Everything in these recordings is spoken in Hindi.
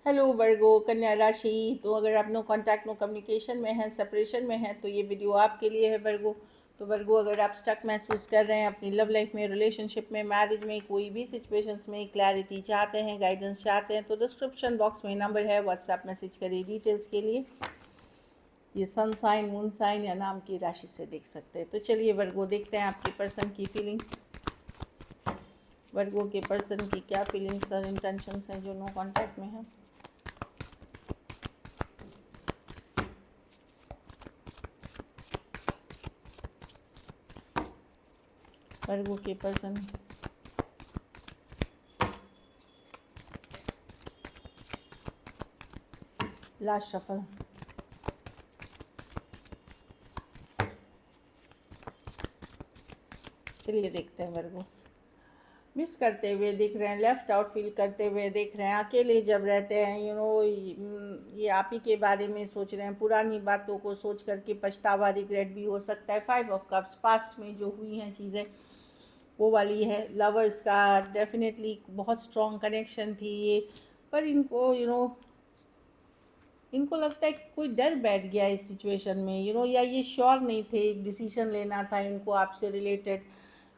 हेलो वर्गो कन्या राशि। तो अगर आप नो कांटेक्ट नो कम्युनिकेशन में हैं, सेपरेशन में हैं, तो ये वीडियो आपके लिए है वर्गो। तो वर्गो, अगर आप स्टक महसूस कर रहे हैं अपनी लव लाइफ में, रिलेशनशिप में, मैरिज में, कोई भी सिचुएशंस में क्लैरिटी चाहते हैं, गाइडेंस चाहते हैं, तो डिस्क्रिप्शन बॉक्स में नंबर है, व्हाट्सएप मैसेज करिए डिटेल्स के लिए। ये सन साइन, मून साइन या नाम की राशि से देख सकते हैं। तो चलिए वर्गो, देखते हैं आपके पर्सन की फीलिंग्स। वर्गो के पर्सन की क्या फीलिंग्स और इंटेंशंस हैं जो नो कांटेक्ट में हैं। वर्गो के पर्सन लास्ट शफल। चलिए देखते हैं वर्गो। मिस करते हुए दिख रहे हैं, लेफ़्ट आउट फील करते हुए दिख रहे हैं, अकेले जब रहते हैं, ये आप ही के बारे में सोच रहे हैं, पुरानी बातों को सोच करके पछतावा, रिग्रेट भी हो सकता है। 5 ऑफ कप्स, पास्ट में जो हुई हैं चीज़ें वो वाली है। लवर्स का डेफिनेटली बहुत स्ट्रॉन्ग कनेक्शन थी ये, पर इनको इनको लगता है कि कोई डर बैठ गया इस सिचुएशन में, या ये श्योर नहीं थे, एक डिसीजन लेना था इनको आपसे रिलेटेड।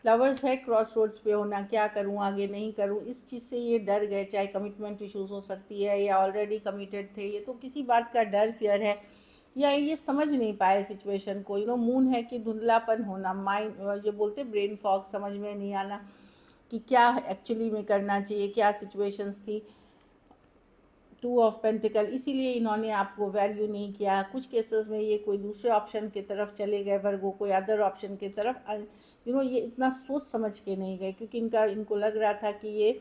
लवर्स है क्रॉस रोड्स पे होना, क्या करूँ आगे, नहीं करूँ, इस चीज़ से ये डर गए। चाहे कमिटमेंट इश्यूज हो सकती है या ऑलरेडी कमिटेड थे ये, तो किसी बात का डर, फियर है, या ये समझ नहीं पाए सिचुएशन को। मून है कि धुंधलापन होना, माइंड, ये बोलते ब्रेन फॉग, समझ में नहीं आना कि क्या एक्चुअली में करना चाहिए, क्या सिचुएशंस थी। 2 ऑफ पेंटिकल, इसीलिए इन्होंने आपको वैल्यू नहीं किया। कुछ केसेस में ये कोई दूसरे ऑप्शन की तरफ चले गए वर्गो, कोई अदर ऑप्शन की तरफ। ये इतना सोच समझ के नहीं गए, क्योंकि इनको लग रहा था कि ये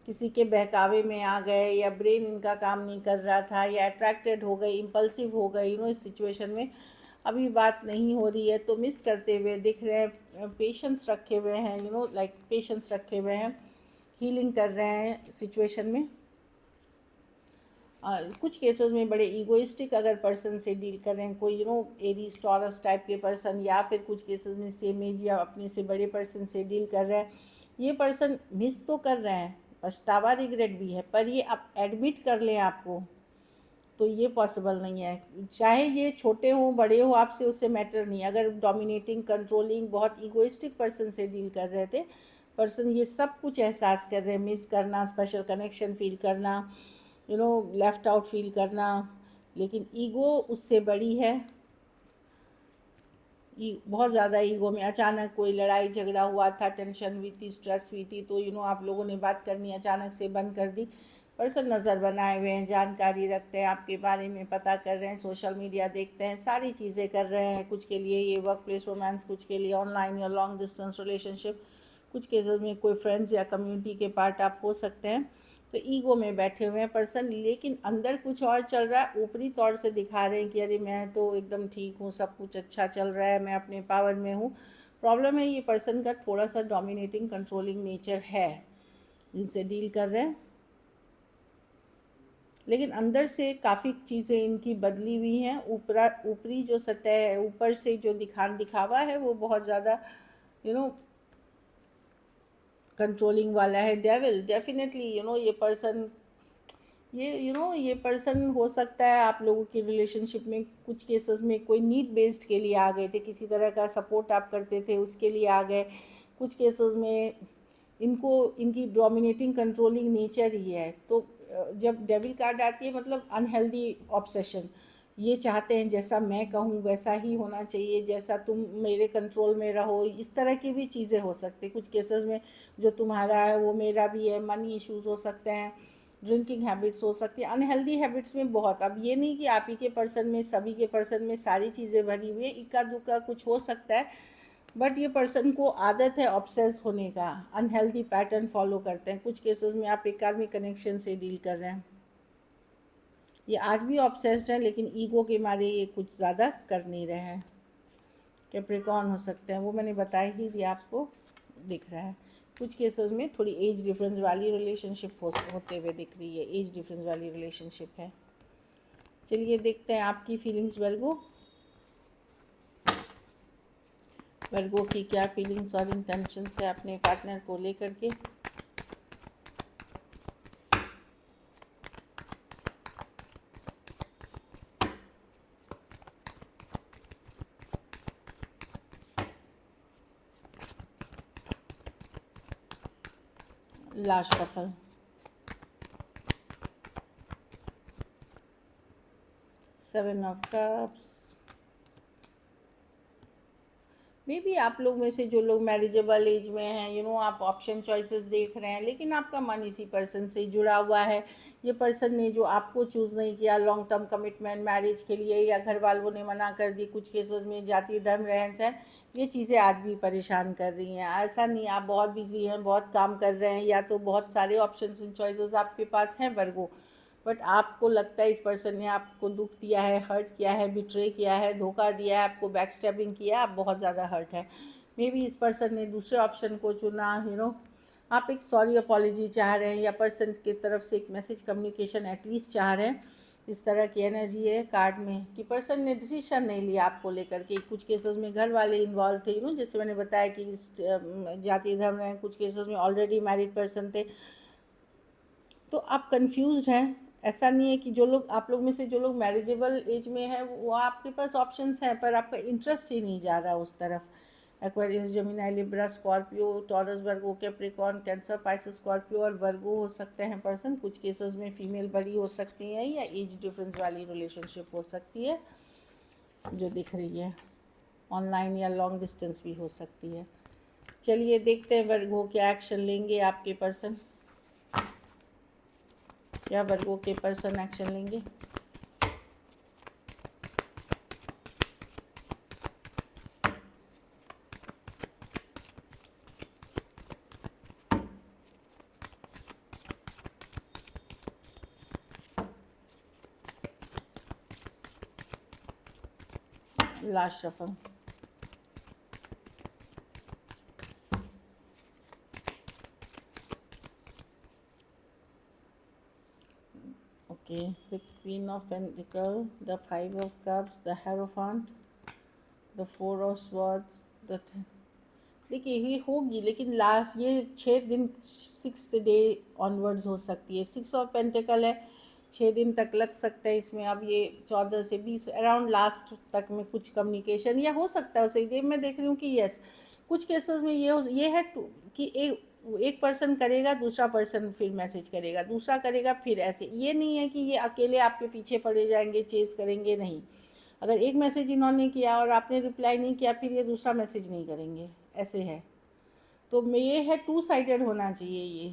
किसी के बहकावे में आ गए, या ब्रेन इनका काम नहीं कर रहा था, या अट्रैक्टेड हो गए, इम्पल्सिव हो गए। इस सिचुएशन में अभी बात नहीं हो रही है, तो मिस करते हुए दिख रहे हैं। पेशेंस रखे हुए हैं, लाइक पेशेंस रखे हुए हैं, हीलिंग कर रहे हैं सिचुएशन में। कुछ केसेस में बड़े ईगोइस्टिक अगर पर्सन से डील कर रहे हैं, कोई एरीज टॉरस टाइप के पर्सन, या फिर कुछ केसेस में सेम एज या अपने से बड़े पर्सन से डील कर रहे हैं, ये पर्सन मिस तो कर रहे हैं, पछतावा, रिग्रेट भी है, पर ये अब एडमिट कर लें आपको, तो ये पॉसिबल नहीं है। चाहे ये छोटे हों बड़े हो, आपसे उससे मैटर नहीं। अगर डोमिनेटिंग, कंट्रोलिंग, बहुत ईगोइस्टिक पर्सन से डील कर रहे थे, पर्सन ये सब कुछ एहसास कर रहे हैं, मिस करना, स्पेशल कनेक्शन फील करना, लेफ़्ट आउट फील करना, लेकिन ईगो उससे बड़ी है। बहुत ज़्यादा ईगो में अचानक कोई लड़ाई झगड़ा हुआ था, टेंशन हुई थी, स्ट्रेस हुई थी, तो आप लोगों ने बात करनी अचानक से बंद कर दी। पर्सन नज़र बनाए हुए हैं, जानकारी रखते हैं आपके बारे में, पता कर रहे हैं, सोशल मीडिया देखते हैं, सारी चीज़ें कर रहे हैं। कुछ के लिए ये वर्क प्लेस रोमांस, कुछ के लिए ऑनलाइन या लॉन्ग डिस्टेंस रिलेशनशिप, कुछ केसेस में कोई फ्रेंड्स या कम्युनिटी के पार्ट आप हो सकते हैं। तो ईगो में बैठे हुए हैं पर्सन, लेकिन अंदर कुछ और चल रहा है। ऊपरी तौर से दिखा रहे हैं कि अरे मैं तो एकदम ठीक हूँ, सब कुछ अच्छा चल रहा है, मैं अपने पावर में हूँ। प्रॉब्लम है ये पर्सन का थोड़ा सा डोमिनेटिंग, कंट्रोलिंग नेचर है जिनसे डील कर रहे हैं, लेकिन अंदर से काफ़ी चीज़ें इनकी बदली हुई हैं। ऊपरी जो सतह है, ऊपर से जो दिखावा है, वो बहुत ज़्यादा कंट्रोलिंग वाला है। डेविल, डेफिनेटली ये पर्सन, ये पर्सन हो सकता है आप लोगों की रिलेशनशिप में कुछ केसेस में कोई नीड बेस्ड के लिए आ गए थे, किसी तरह का सपोर्ट आप करते थे उसके लिए आ गए। कुछ केसेस में इनकी डोमिनेटिंग, कंट्रोलिंग नेचर ही है। तो जब डेविल कार्ड आती है, मतलब अनहेल्दी ऑब्सेशन, ये चाहते हैं जैसा मैं कहूँ वैसा ही होना चाहिए, जैसा तुम मेरे कंट्रोल में रहो, इस तरह की भी चीज़ें हो सकती। कुछ केसेस में जो तुम्हारा है वो मेरा भी है, मनी इश्यूज हो सकते हैं, ड्रिंकिंग हैबिट्स हो सकती है, अनहेल्दी हैबिट्स में बहुत। अब ये नहीं कि आप ही के पर्सन में, सभी के पर्सन में सारी चीज़ें भरी हुई हैं, इक्का दुक्का कुछ हो सकता है, बट ये पर्सन को आदत है ऑब्सेस होने का, अनहेल्दी पैटर्न फॉलो करते हैं। कुछ केसेस में आप एक कार्मिक कनेक्शन से डील कर रहे हैं, ये आज भी ऑब्सेस्ड है, लेकिन ईगो के मारे ये कुछ ज़्यादा कर नहीं रहे हैं। कैप्रिकॉर्न हो सकते हैं, वो मैंने बता ही दिया आपको, दिख रहा है। कुछ केसेस में थोड़ी एज डिफरेंस वाली रिलेशनशिप होते हुए दिख रही है, एज डिफरेंस वाली रिलेशनशिप है। चलिए देखते हैं आपकी फीलिंग्स वर्गो। वर्गो की क्या फीलिंग्स और इंटेंशंस है अपने पार्टनर को लेकर के। Last shuffle, seven of cups. May be आप लोग में से जो लोग मैरिजेबल एज में हैं, आप ऑप्शन चॉइसेस देख रहे हैं, लेकिन आपका मन इसी पर्सन से जुड़ा हुआ है। ये पर्सन ने जो आपको चूज़ नहीं किया लॉन्ग टर्म कमिटमेंट मैरिज के लिए, या घर वालों ने मना कर दी, कुछ केसेस में जाति धर्म रहन सहन, ये चीज़ें आज भी परेशान कर रही हैं। ऐसा नहीं, आप बहुत बिजी हैं, बहुत काम कर रहे हैं, या तो बहुत सारे ऑप्शन एंड चॉइसेस आपके पास हैं वर्गो, बट आपको लगता है इस पर्सन ने आपको दुख दिया है, हर्ट किया है, बिट्रे किया है, धोखा दिया है, आपको बैक स्टैबिंग किया, आप बहुत ज़्यादा हर्ट है। मे बी इस पर्सन ने दूसरे ऑप्शन को चुना, आप एक सॉरी अपॉलॉजी चाह रहे हैं, या पर्सन की तरफ से एक मैसेज कम्युनिकेशन एटलीस्ट चाह रहे हैं। इस तरह की एनर्जी है कार्ड में कि पर्सन ने डिसीजन नहीं लिया आपको लेकर के। कुछ केसेस में घर वाले इन्वॉल्व थे, जैसे मैंने बताया कि इस जाति धर्म रहे, कुछ केसेस में ऑलरेडी मैरिड पर्सन थे, तो आप कंफ्यूज्ड हैं। ऐसा नहीं है कि जो लोग आप लोग में से जो लोग मैरिजेबल एज में हैं, वो आपके पास ऑप्शंस हैं, पर आपका इंटरेस्ट ही नहीं जा रहा उस तरफ। Aquarius, Gemini, Libra, Scorpio, Taurus, Virgo, Capricorn, Cancer, Pisces, Scorpio और वर्गो हो सकते हैं पर्सन। कुछ केसेस में फीमेल बड़ी हो सकती है, या एज डिफरेंस वाली रिलेशनशिप हो सकती है जो दिख रही है। ऑनलाइन या लॉन्ग डिस्टेंस भी हो सकती है। चलिए देखते हैं वर्गो क्या एक्शन लेंगे आपके पर्सन, क्या वर्गो के पर्सन एक्शन लेंगे। Last shuffle, okay, the queen of pentacle, the five of cups, the hierophant, the four of swords, the देखिए ये होगी, लेकिन लास्ट ये 6 दिन, 6th डे ऑनवर्ड्स हो सकती है। 6 ऑफ पेंटिकल है, 6 दिन तक लग सकता है इसमें। अब ये 14 से 20 अराउंड लास्ट तक में कुछ कम्युनिकेशन या हो सकता है उसे। ये मैं देख रही हूँ कि यस, कुछ केसेस में ये है कि एक पर्सन करेगा, दूसरा पर्सन फिर मैसेज करेगा, दूसरा करेगा, फिर ऐसे। ये नहीं है कि ये अकेले आपके पीछे पड़े जाएंगे, चेस करेंगे, नहीं। अगर एक मैसेज इन्होंने किया और आपने रिप्लाई नहीं किया, फिर ये दूसरा मैसेज नहीं करेंगे, ऐसे है। तो ये है 2 साइडेड होना चाहिए ये,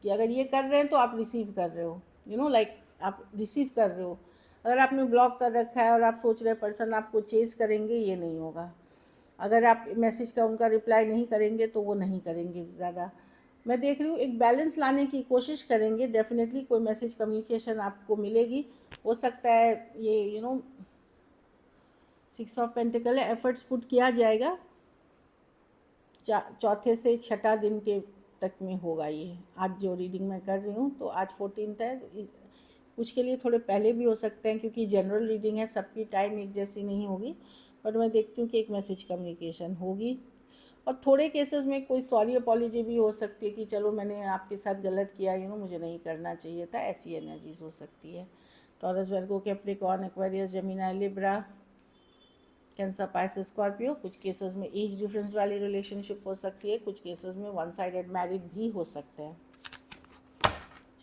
कि अगर ये कर रहे हैं तो आप रिसीव कर रहे हो, लाइक आप रिसीव कर रहे हो। अगर आपने ब्लॉक कर रखा है और आप सोच रहे पर्सन आपको चेज करेंगे, ये नहीं होगा। अगर आप मैसेज का उनका रिप्लाई नहीं करेंगे तो वो नहीं करेंगे ज़्यादा। मैं देख रही हूँ एक बैलेंस लाने की कोशिश करेंगे, डेफिनेटली कोई मैसेज कम्युनिकेशन आपको मिलेगी। हो सकता है ये 6 ऑफ पेंटिकल है, एफर्ट्स पुट किया जाएगा। चौथे से छठा दिन के तक में होगा ये। आज जो रीडिंग मैं कर रही हूँ, तो आज 14th है, कुछ के लिए थोड़े पहले भी हो सकते हैं, क्योंकि जनरल रीडिंग है, सबकी टाइम एक जैसी नहीं होगी। बट मैं देखती हूँ कि एक मैसेज कम्युनिकेशन होगी। और थोड़े केसेस में कोई सॉरी अपॉलॉजी भी हो सकती है कि चलो मैंने आपके साथ गलत किया, मुझे नहीं करना चाहिए था, ऐसी एनर्जीज हो सकती है। Taurus, Virgo, Capricorn, Aquarius, Gemini, Libra, Cancer, Pisces, Scorpio. कुछ केसेस में एज डिफरेंस वाली रिलेशनशिप हो सकती है, कुछ केसेस में 1 साइडेड मैरिड भी हो सकते हैं।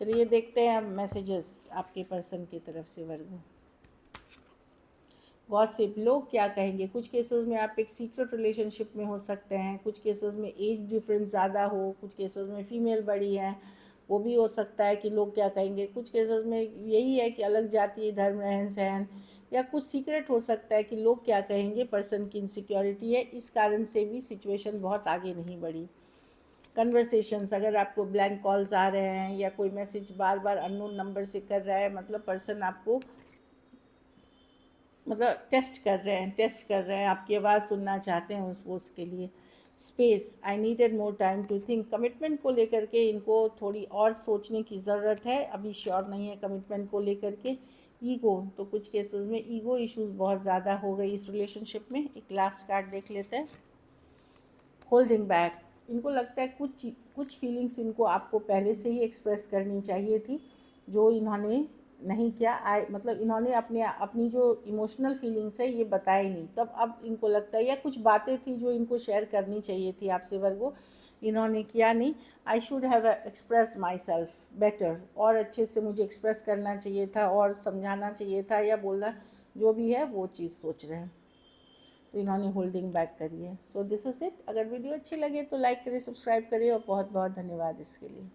चलिए देखते हैं मैसेजेस आपके पर्सन की तरफ से वर्गो। गॉसिप, लोग क्या कहेंगे। कुछ केसेस में आप एक सीक्रेट रिलेशनशिप में हो सकते हैं, कुछ केसेस में एज डिफरेंस ज़्यादा हो, कुछ केसेस में फीमेल बड़ी हैं, वो भी हो सकता है कि लोग क्या कहेंगे। कुछ केसेस में यही है कि अलग जाति, धर्म, रहन सहन, या कुछ सीक्रेट हो सकता है कि लोग क्या कहेंगे, पर्सन की इनसिक्योरिटी है, इस कारण से भी सिचुएशन बहुत आगे नहीं बढ़ी। कन्वर्सेशंस, अगर आपको ब्लैंक कॉल्स आ रहे हैं या कोई मैसेज बार बार अननोन नंबर से कर रहा है, मतलब पर्सन आपको टेस्ट कर रहे हैं, आपकी आवाज़ सुनना चाहते हैं उसके लिए। Space, I needed more time to think, commitment को लेकर के इनको थोड़ी और सोचने की ज़रूरत है, अभी श्योर नहीं है कमिटमेंट को लेकर के। ईगो, तो कुछ केसेस में ईगो इश्यूज बहुत ज़्यादा हो गई इस रिलेशनशिप में। एक लास्ट कार्ड देख लेते हैं। होल्डिंग बैक, इनको लगता है कुछ फीलिंग्स इनको आपको पहले से ही एक्सप्रेस करनी चाहिए थी, जो इन्होंने नहीं किया। मतलब इन्होंने अपनी जो इमोशनल फीलिंग्स है ये बताई नहीं, तब अब इनको लगता है, या कुछ बातें थी जो इनको शेयर करनी चाहिए थी आपसे वर्गो, इन्होंने किया नहीं। I should have express my self better, और अच्छे से मुझे एक्सप्रेस करना चाहिए था और समझाना चाहिए था, या बोलना जो भी है वो चीज़ सोच रहे हैं, तो इन्होंने होल्डिंग बैक करी है। So this is it. अगर वीडियो अच्छी लगे तो लाइक करिए, सब्सक्राइब करिए, और बहुत बहुत धन्यवाद इसके लिए।